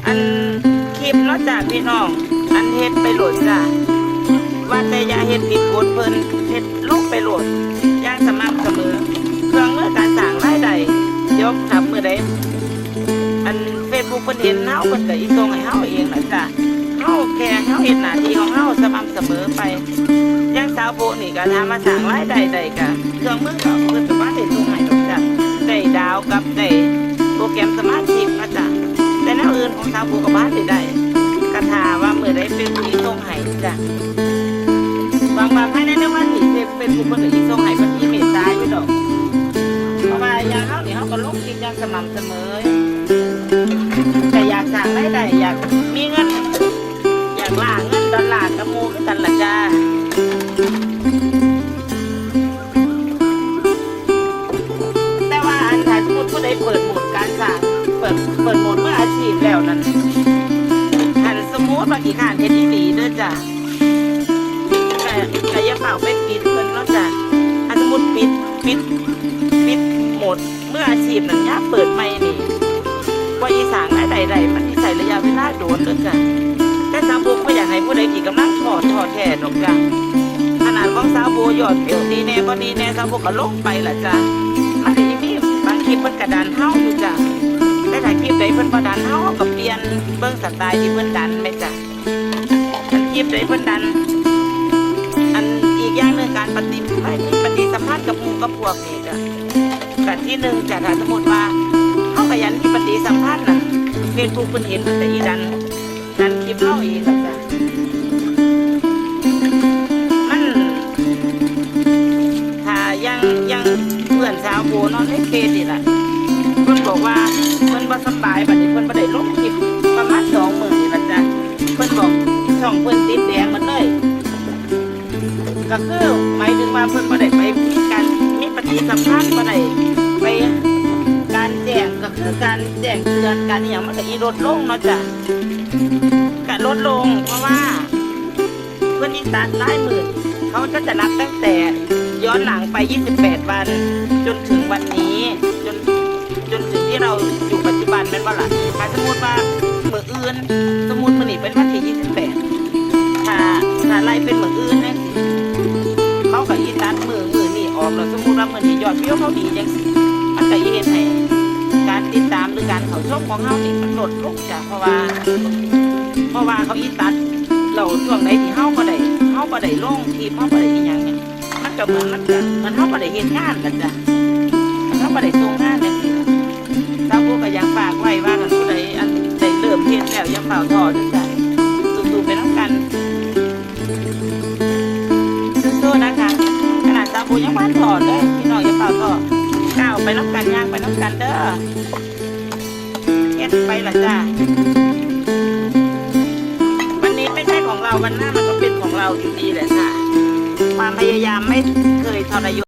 อันคลิปเนาะจ้ะพี่น้องอันเฮ็ดไปโหลดจ้ะว่าแต่อย่าเฮ็ดผิดกฎเพิ่นเฮ็ดลงไปโหลดอย่างสม่ำเสมอเครื่องมือการสร้างรายได้เดี๋ยวทำมื้อใดอัน Facebook เพิ่นเห็นเฮาเพิ่นก็อีส่งให้เฮาเองล่ะจ้ะเฮาแค่เฮาเฮ็ดหน้าที่ของเฮาสม่ำเสมอไปอย่างสาวโบนี่ก็ทำมาสร้างรายได้ได้ก็เครื่องมือก็เพิ่นก็มาได้ส่งให้ดอกจ้ะได้ดาวกับได้โปรแกรมสมาชิกนะจ้ะแต่แนวอื่นของสาวโบก็บ่ได้กระทาว่ามื้อใดเป็นผู้อีส่งให้จ้ะบางภายในวันนี้เป็นผู้เพิ่นก็อีส่งให้เพิ่นมีเมตตาอยู่ดอกเพราะว่าอย่างเฮานี่เฮาก็ลงคลิปอย่างสม่ำเสมอแต่อยากสร้างรายได้อยากมีเงินอยากล่าเงินดอลลาร์กับหมู่คือกันล่ะจ้าแต่ว่าอันถ้าสมมุติผู้ใดเปิดโหมดการสร้างเปิดโหมดเมื่ออาชีพแล้วนั้นอันสมมุติว่าขี้ข้านเฮ็ดอีหลีเด้อจ้ะก็อย่าเป่าไปปิดเพิ่นเนาะจ้ะอันสมมุติปิดโหมดเมื่ออาชีพนั้นยามเปิดใหม่นี่ว่าอีสานรายได้มันใช้ระยะเวลาโดนเด้อจ้ะแต่สาวโบก็อยากให้ผู้ใดที่กำลังท้อแท้ดอกจ้ะขนาดของสาวโบยอดวิวดีแน่บ่ดีแน่สาวโบก็ลงไปล่ะจ้ะมันก็ยังมีบางคลิปเพิ่นก็ดันเฮาอยู่จ้ะแต่ถ้าคลิปใดเพิ่นบ่ดันเฮาก็เปลี่ยนเบิ่งสไตล์ที่เพิ่นดันแม่จ้ะอันคลิปใดเพิ่นดันอันอีกอย่างนึงการปฏิสัมพันธ์กับหมู่กับพวกนี่จ้ะกันที่1จ้ะถ้าสมมุติว่าเฮาขยันมีปฏิสัมพันธ์น่ะFacebook เพิ่นเห็นเพิ่นก็อีดันคลิปเฮาอีกล่ะจ้ะมันถ้ายังเพื่อนสาวโบนอนในเฟซนี่ล่ะเพิ่นบอกว่าเพิ่นบ่สบายบัดนี้เพิ่นบ่ได้ลงคลิปประมาณ2 มื้อนี่ล่ะจ้ะเพิ่นบอกช่องเพิ่นติดแดงหมดเลยก็คือหมายถึงว่าเพิ่นบ่ได้ไปมีปฏิสัมพันธ์บ่ได้ไปการแจ้งก็คือการแจ้งเตือนการอหย่างมันก็ลดลงเนาะจ้ะก็ลดลงเพราะว่าเพื่อนอีสานหลายหมื่นเขาจะนับตั้งแต่ย้อนหลังไป28 วันจนถึงวันนี้จนถึงที่เราอยู่ปัจจุบันเป็นว่าล่ะถ้าสมมติว่ามื้ออื่นสมมติมื้อนี้เป็นวันที่28ถ้าไล่เป็นมื้ออื่นเนี่ยเขาก็อีตัดมื้อนี้ออกแล้วสมมติว่ามื้อนี้ยอดวิวเขาดีจังซี่มันก็เฮ็ดให้การติดตามหรือการเข้าชมของเฮานี่มันลดลงจ้ะเพราะว่าเขาอีตัดเราช่วงไหนที่เฮาบ่ได้ลงคลิปเฮาบ่ได้อีหยังเนี่ยมันก็เหมือนเฮาบ่ได้เฮ็ดงานกันจ้ะเฮาบ่ได้ส่งงานจังซี่สาวผู้ก็อยากฝากไว้ว่ากันผู้ใดอันได้เริ่มเฮ็ดแล้วอย่าเฝ้าท้อเด้อจ้ะสู้ๆไปนำกันสู้ๆนะคะขนาดสาวผู้ยังบ่ท้อเลยพี่น้องอย่าเฝ้าท้อก้าวไปนำกันย่างไปนำกันเด้อเฮ็ดไปล่ะจ้ะวันนี้ไม่ใช่ของเราวันหน้ามันก็เป็นของเราอยู่ดีแหละค่ะความพยายามไม่เคยทรยศ